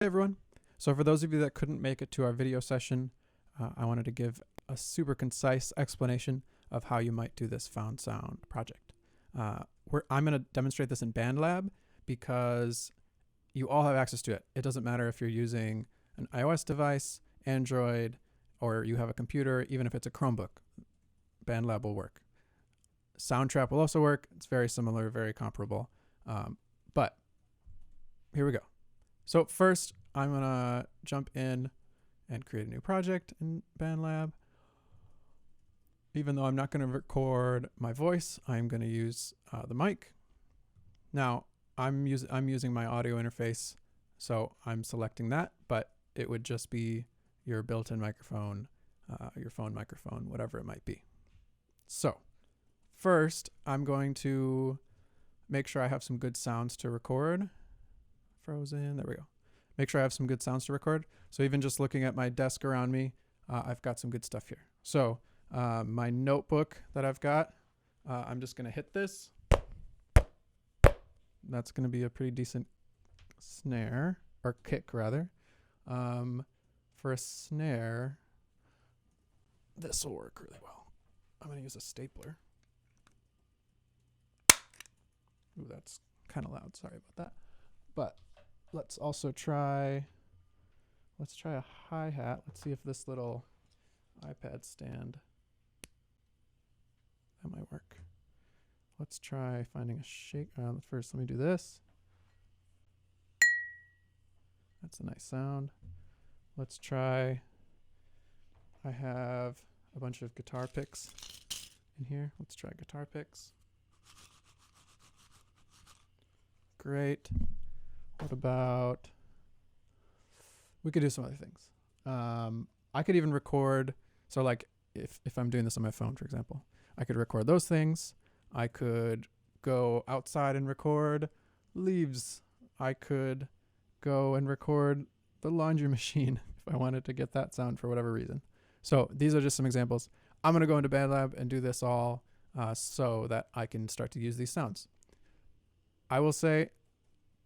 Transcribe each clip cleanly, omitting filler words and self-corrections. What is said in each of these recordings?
Hey everyone. So for those of you that couldn't make it to our video session, I wanted to give a super concise explanation of how you might do this found sound project. I'm going to demonstrate this in BandLab because you all have access to it. It doesn't matter if you're using an iOS device, Android, or you have a computer, even if it's a Chromebook, BandLab will work. Soundtrap will also work. It's very similar, very comparable. But here we go. So first, I'm going to jump in and create a new project in BandLab. Even though I'm not going to record my voice, I'm going to use the mic. Now, I'm using my audio interface, so I'm selecting that, but it would just be your built-in microphone, your phone microphone, whatever it might be. So first, I'm going to make sure I have some good sounds to record. Frozen, there we go. Make sure I have some good sounds to record. So even just looking at my desk around me, I've got some good stuff here. So my notebook that I've got, I'm just gonna hit this. That's gonna be a pretty decent snare, or kick rather. For a snare, this will work really well. I'm gonna use a stapler. Ooh, that's kind of loud, sorry about that. But let's also try a hi-hat. Let's see if this little iPad stand, that might work. Let's try finding a shake. First, let me do this. That's a nice sound. Let's try, I have a bunch of guitar picks in here. Let's try guitar picks. Great. What about, we could do some other things. I could even record, so like if I'm doing this on my phone, for example, I could record those things. I could go outside and record leaves. I could go and record the laundry machine if I wanted to get that sound for whatever reason. So these are just some examples. I'm going to go into BandLab and do this all so that I can start to use these sounds. I will say,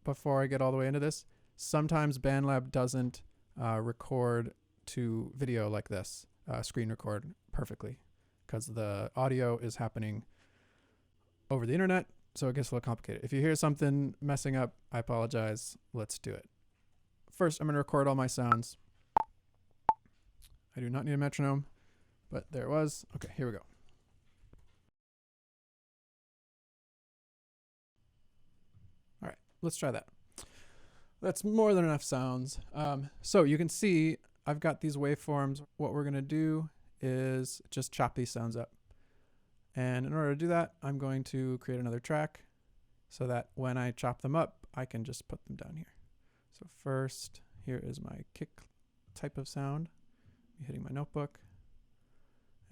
before I get all the way into this, sometimes BandLab doesn't record to video like this, screen record perfectly, because the audio is happening over the internet, so it gets a little complicated. If you hear something messing up, I apologize. Let's do it. First, I'm going to record all my sounds. I do not need a metronome, but there it was. Okay, here we go. All right, let's try that. That's more than enough sounds. So you can see I've got these waveforms. What we're going to do is just chop these sounds up. And in order to do that, I'm going to create another track so that when I chop them up, I can just put them down here. So first, here is my kick type of sound. I'm hitting my notebook.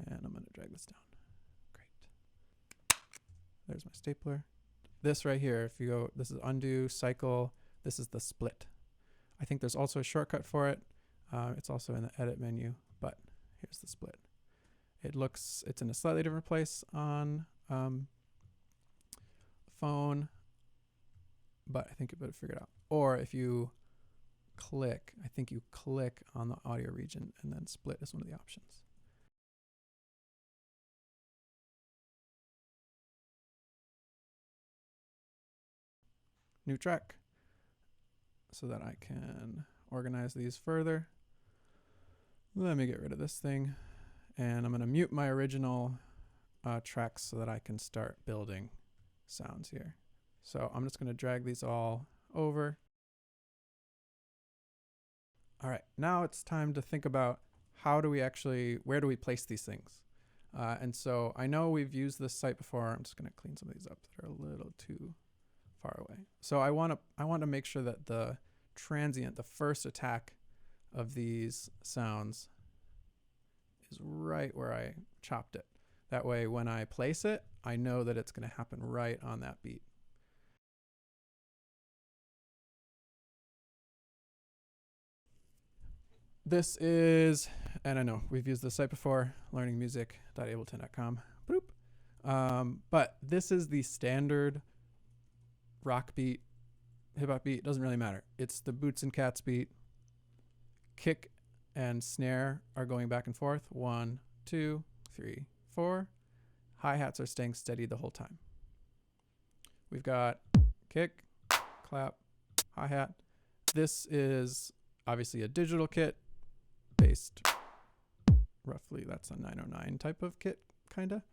And I'm going to drag this down. Great. There's my stapler. This right here, if you go, this is undo, cycle. This is the split. I think there's also a shortcut for it. It's also in the edit menu, but here's the split. It's in a slightly different place on phone, but I think you better figure it out. Or if you click, I think you click on the audio region and then split is one of the options. New track, so that I can organize these further. Let me get rid of this thing. And I'm going to mute my original tracks so that I can start building sounds here. So I'm just going to drag these all over. All right, now it's time to think about where do we place these things? And so I know we've used this site before. I'm just going to clean some of these up that are a little too far away. So I want to make sure that the transient, the first attack of these sounds is right where I chopped it. That way when I place it, I know that it's going to happen right on that beat. This is, and I know we've used this site before, learningmusic.ableton.com. But this is the standard rock beat hip hop beat, doesn't really matter. It's the boots and cats beat. Kick and snare are going back and forth. 1, 2, 3, 4. Hi-hats are staying steady the whole time. We've got kick, clap, hi-hat. This is obviously a digital kit based roughly, that's a 909 type of kit, kind of.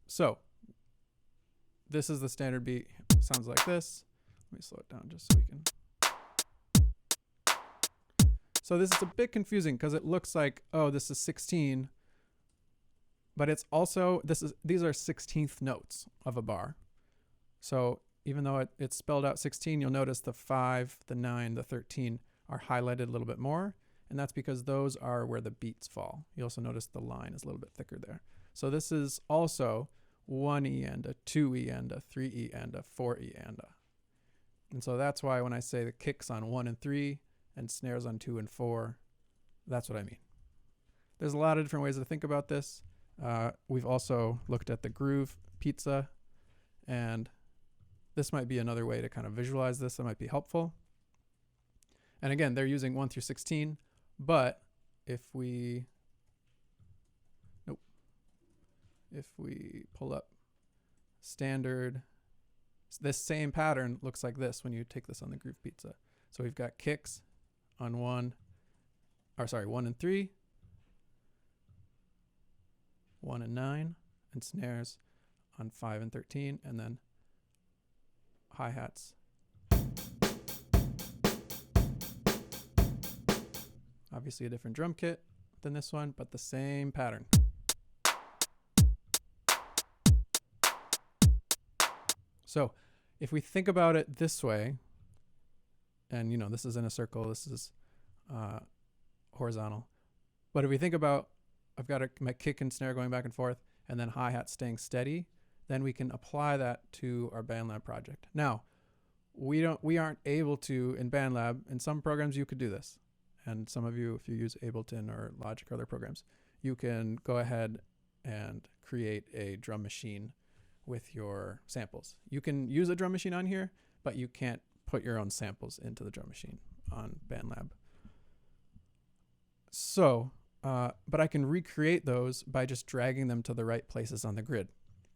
So this is the standard beat. Sounds like this. Let me slow it down just so we can. So this is a bit confusing because it looks like, oh, this is 16, but it's also, these are 16th notes of a bar. So even though it's spelled out 16, you'll notice the 5, the 9, the 13 are highlighted a little bit more. And that's because those are where the beats fall. You also notice the line is a little bit thicker there. So this is also 1E and a 2E and a 3E and a 4E and a. And so that's why when I say the kicks on 1 and 3 and snares on 2 and 4, that's what I mean. There's a lot of different ways to think about this. We've also looked at the groove pizza, and this might be another way to kind of visualize this that might be helpful. And again, they're using 1 through 16, but if we pull up standard, this same pattern looks like this when you take this on the groove pizza. So we've got kicks on 1 and 3, 1 and 9, and snares on 5 and 13, and then hi-hats. Obviously a different drum kit than this one, but the same pattern. So if we think about it this way, and you know, this is in a circle, this is horizontal. But if we think about, I've got my kick and snare going back and forth, and then hi-hat staying steady, then we can apply that to our BandLab project. Now, we aren't able to in BandLab. In some programs you could do this. And some of you, if you use Ableton or Logic or other programs, you can go ahead and create a drum machine with your samples. You can use a drum machine on here, but you can't put your own samples into the drum machine on BandLab. So, but I can recreate those by just dragging them to the right places on the grid.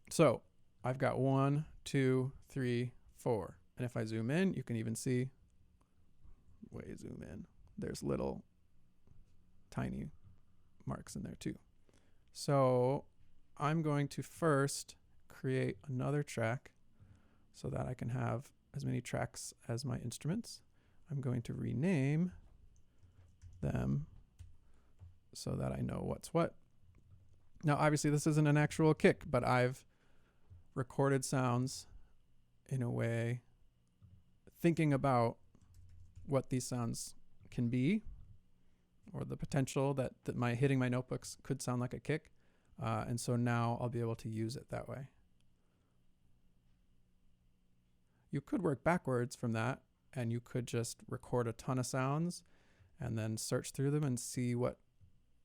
So I've got 1, 2, 3, 4. And if I zoom in, you can even see, zoom in, there's little tiny marks in there too. So I'm going to first create another track so that I can have as many tracks as my instruments. I'm going to rename them so that I know what's what. Now, obviously this isn't an actual kick, but I've recorded sounds in a way thinking about what these sounds can be, or the potential that my hitting my notebooks could sound like a kick. And so now I'll be able to use it that way. You could work backwards from that, and you could just record a ton of sounds and then search through them and see what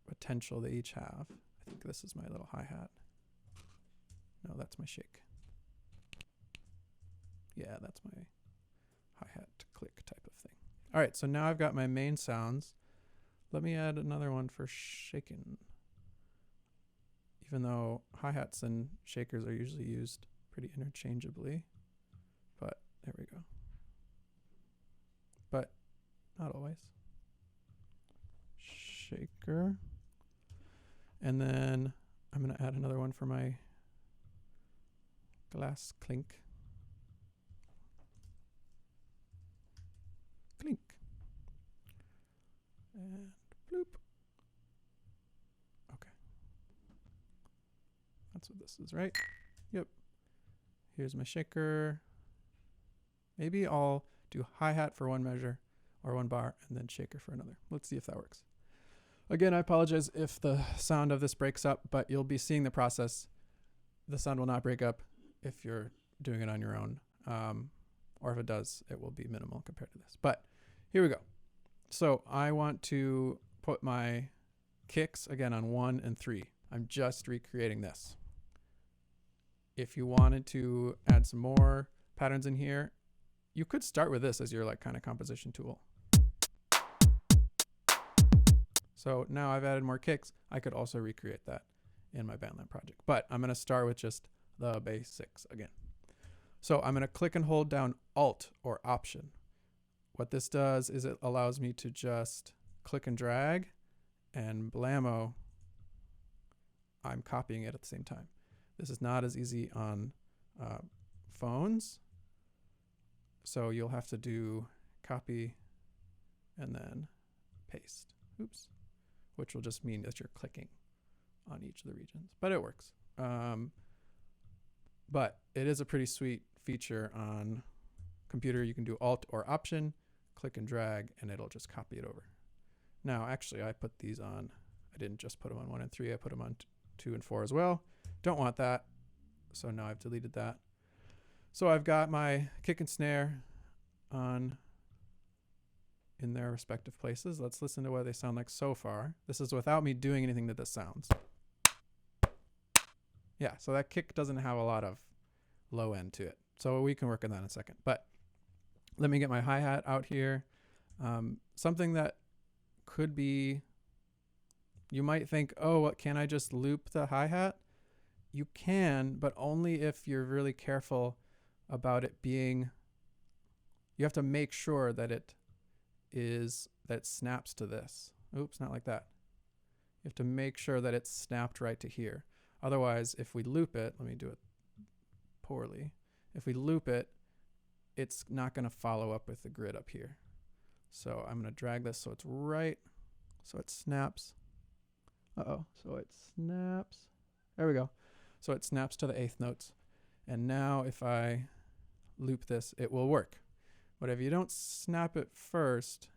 potential they each have. I think this is my little hi-hat. No, that's my shake. Yeah, that's my hi-hat click type of thing. All right, so now I've got my main sounds. Let me add another one for shaking. Even though hi-hats and shakers are usually used pretty interchangeably. But there we go. But not always. Shaker. And then I'm going to add another one for my glass clink. Clink. And bloop. Okay. That's what this is, right? Yep. Here's my shaker. Maybe I'll do hi-hat for one measure or one bar and then shaker for another. Let's see if that works. Again, I apologize if the sound of this breaks up, but you'll be seeing the process. The sound will not break up if you're doing it on your own. Or if it does, it will be minimal compared to this. But here we go. So I want to put my kicks again on 1 and 3. I'm just recreating this. If you wanted to add some more patterns in here, you could start with this as your like kind of composition tool. So now I've added more kicks. I could also recreate that in my BandLab project, but I'm going to start with just the basics again. So I'm going to click and hold down Alt or Option. What this does is it allows me to just click and drag, and blammo, I'm copying it at the same time. This is not as easy on phones. So you'll have to do copy and then paste. Oops. Which will just mean that you're clicking on each of the regions, but it works. But it is a pretty sweet feature on computer. You can do Alt or Option, click and drag, and it'll just copy it over. Now, actually, I put these on. I didn't just put them on 1 and 3. I put them on 2 and 4 as well. Don't want that. So now I've deleted that. So I've got my kick and snare on in their respective places. Let's listen to what they sound like so far. This is without me doing anything to this sounds. Yeah, so that kick doesn't have a lot of low end to it. So we can work on that in a second. But let me get my hi-hat out here. Something that could be, you might think, oh, what, can I just loop the hi-hat? You can, but only if you're really careful about it being, you have to make sure that it snaps to this. Oops, not like that. You have to make sure that it's snapped right to here. Otherwise, if we loop it, let me do it poorly. If we loop it, it's not going to follow up with the grid up here. So I'm going to drag this so it's right, so it snaps. So it snaps. There we go. So it snaps to the 8th notes. And now if I loop this, it will work. But if you don't snap it first,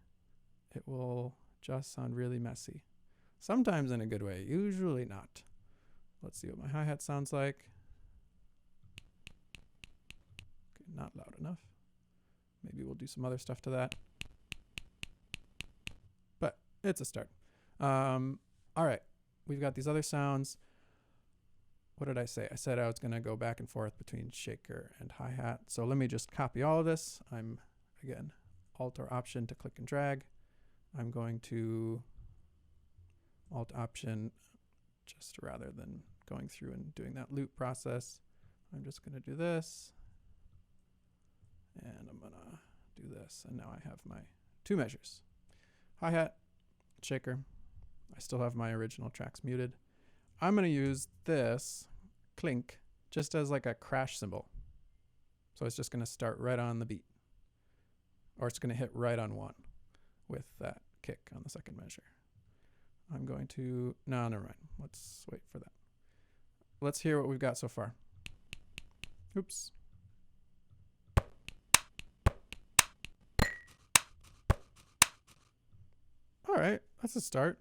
it will just sound really messy. Sometimes in a good way, usually not. Let's see what my hi-hat sounds like. Okay, not loud enough. Maybe we'll do some other stuff to that. But it's a start. All right, we've got these other sounds. What did I say? I said I was going to go back and forth between shaker and hi-hat. So let me just copy all of this. I'm, again, Alt or Option to click and drag. I'm going to Alt Option, just rather than going through and doing that loop process. I'm just going to do this. And I'm going to do this. And now I have my 2 measures. Hi-hat, shaker. I still have my original tracks muted. I'm going to use this clink just as like a crash cymbal. So it's just going to start right on the beat. Or it's going to hit right on 1 with that kick on the 2nd measure. I'm going to, no, never mind. Let's wait for that. Let's hear what we've got so far. Oops. All right, that's a start.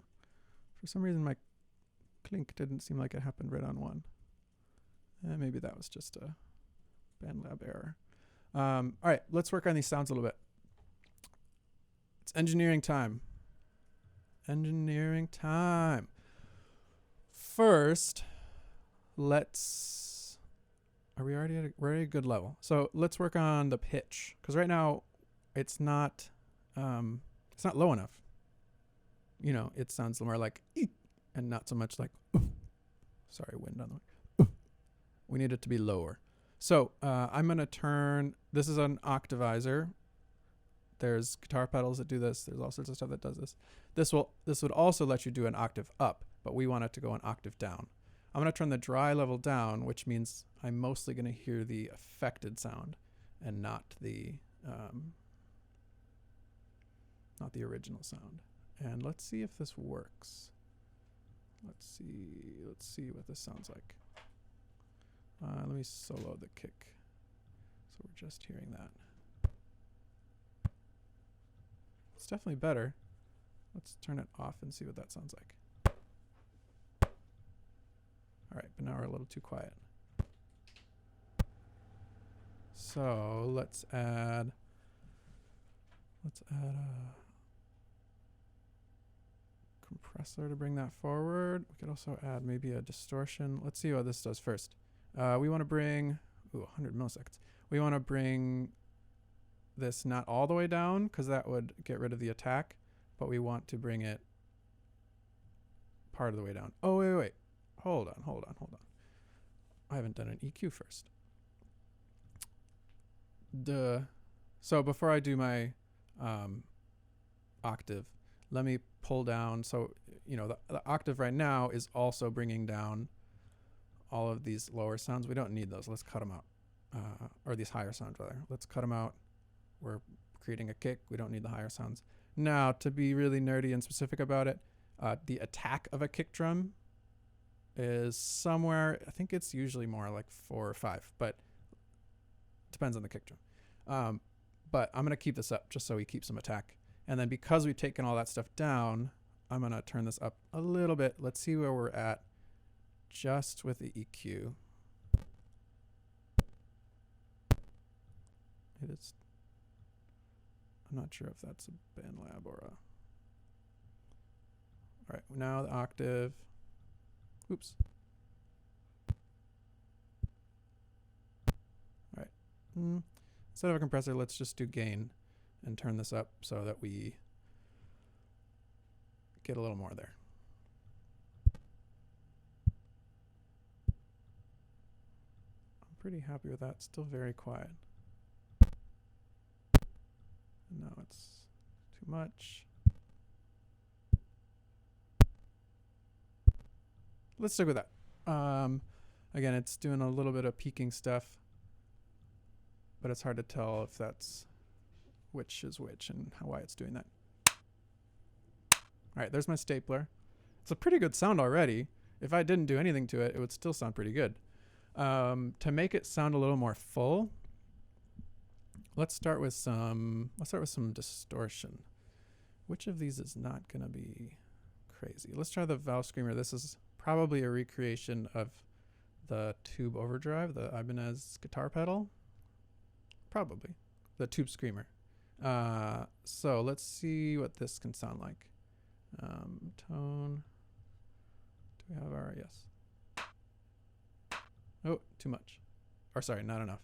For some reason, my clink didn't seem like it happened right on 1. Maybe that was just a BandLab error. All right, let's work on these sounds a little bit. It's engineering time. Engineering time. First, we're already at a good level. So let's work on the pitch, because right now it's not low enough. You know, it sounds more like eek, and not so much like sorry, wind on the way. We need it to be lower. So I'm going to turn, this is an octavizer. There's guitar pedals that do this. There's all sorts of stuff that does this. This would also let you do an octave up, but we want it to go an octave down. I'm going to turn the dry level down, which means I'm mostly going to hear the affected sound and not the original sound. And let's see if this works. Let's see what this sounds like. Let me solo the kick. So we're just hearing that. It's definitely better. Let's turn it off and see what that sounds like. All right, but now we're a little too quiet. So let's add a compressor to bring that forward. We could also add maybe a distortion. Let's see what this does first. We want to bring 100 milliseconds. We want to bring this not all the way down because that would get rid of the attack, but we want to bring it part of the way down. Oh, wait. Hold on. I haven't done an EQ first. Duh. So before I do my octave, let me pull down. So, you know, the octave right now is also bringing down all of these lower sounds. We don't need those. Let's cut them out. Or these higher sounds, rather. Let's cut them out. We're creating a kick. We don't need the higher sounds. Now, to be really nerdy and specific about it, the attack of a kick drum is somewhere, I think it's usually more like 4 or 5, but depends on the kick drum. But I'm going to keep this up just so we keep some attack. And then because we've taken all that stuff down, I'm going to turn this up a little bit. Let's see where we're at just with the EQ. It is. I'm not sure if that's a BandLab or a. All right, now the octave. Oops. All right. Instead of a compressor, let's just do gain and turn this up so that we get a little more there. I'm pretty happy with that. Still very quiet. No, it's too much. Let's stick with that. Again, it's doing a little bit of peaking stuff, but it's hard to tell if that's which is which and why it's doing that. All right, there's my stapler. It's a pretty good sound already. If I didn't do anything to it, it would still sound pretty good. To make it sound a little more full, let's start with some distortion. Which of these is not going to be crazy? Let's try the valve screamer. This is probably a recreation of the tube overdrive, the Ibanez guitar pedal. Probably. The tube screamer. So let's see what this can sound like. Tone. Do we have our, yes. Oh, too much. Or sorry, not enough.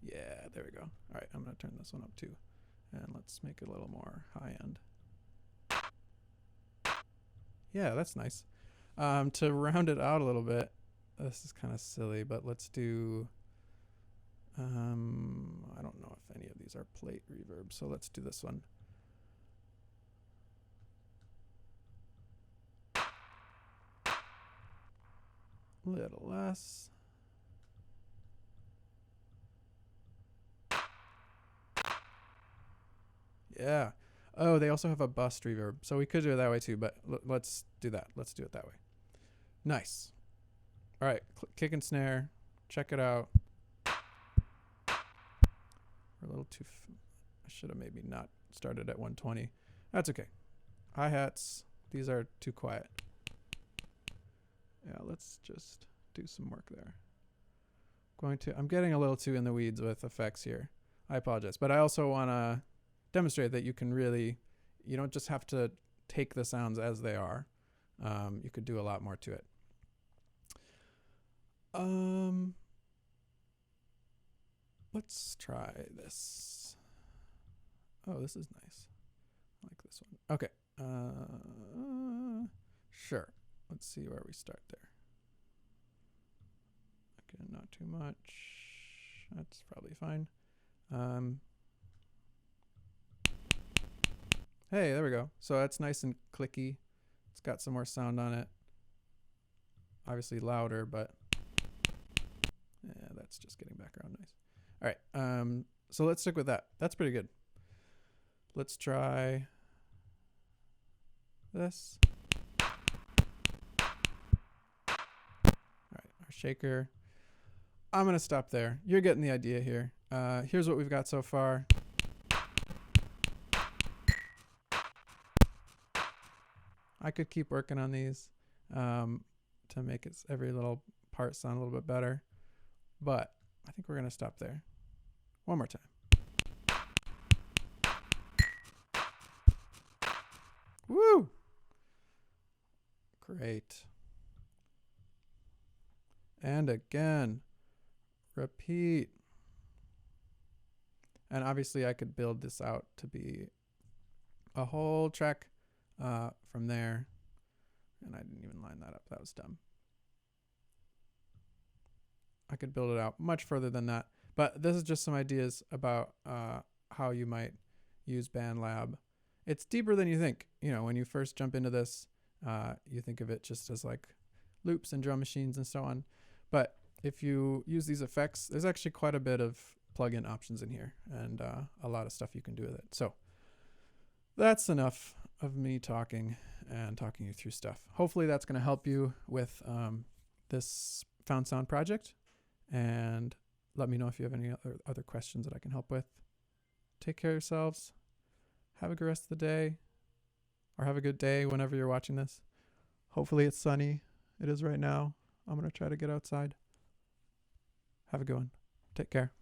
Yeah, there we go. All right, I'm going to turn this one up too. And let's make it a little more high end. Yeah, that's nice. To round it out a little bit, this is kind of silly, but let's do, I don't know if any of these are plate reverb, so let's do this one. A little less. Yeah. Oh, they also have a bust reverb, so we could do it that way too, but let's do that. Let's do it that way. Nice. All right, kick and snare. Check it out. We're a little too. I should have maybe not started at 120. That's okay. Hi-hats. These are too quiet. Yeah, let's just do some work there. I'm getting a little too in the weeds with effects here. I apologize, but I also want to demonstrate that you can really, you don't just have to take the sounds as they are. You could do a lot more to it. Let's try this. Oh, this is nice. I like this one. Okay. Sure. Let's see where we start there. Okay, not too much. That's probably fine. Hey, there we go. So that's nice and clicky. It's got some more sound on it. Obviously louder, but yeah, that's just getting back around nice. All right, so let's stick with that. That's pretty good. Let's try this. All right, our shaker. I'm gonna stop there. You're getting the idea here. Here's what we've got so far. I could keep working on these to make every little part sound a little bit better, but I think we're gonna stop there. One more time. Woo! Great. And again, repeat. And obviously I could build this out to be a whole track from there. And I didn't even line that up. That was dumb. I could build it out much further than that. But this is just some ideas about how you might use BandLab. It's deeper than you think. You know, when you first jump into this, you think of it just as like loops and drum machines and so on. But if you use these effects, there's actually quite a bit of plugin options in here and a lot of stuff you can do with it. So that's enough of me talking and talking you through stuff. Hopefully that's going to help you with this Found Sound project. And let me know if you have any other questions that I can help with. Take care of yourselves. Have a good rest of the day. Or have a good day whenever you're watching this. Hopefully it's sunny. It is right now. I'm going to try to get outside. Have a good one. Take care.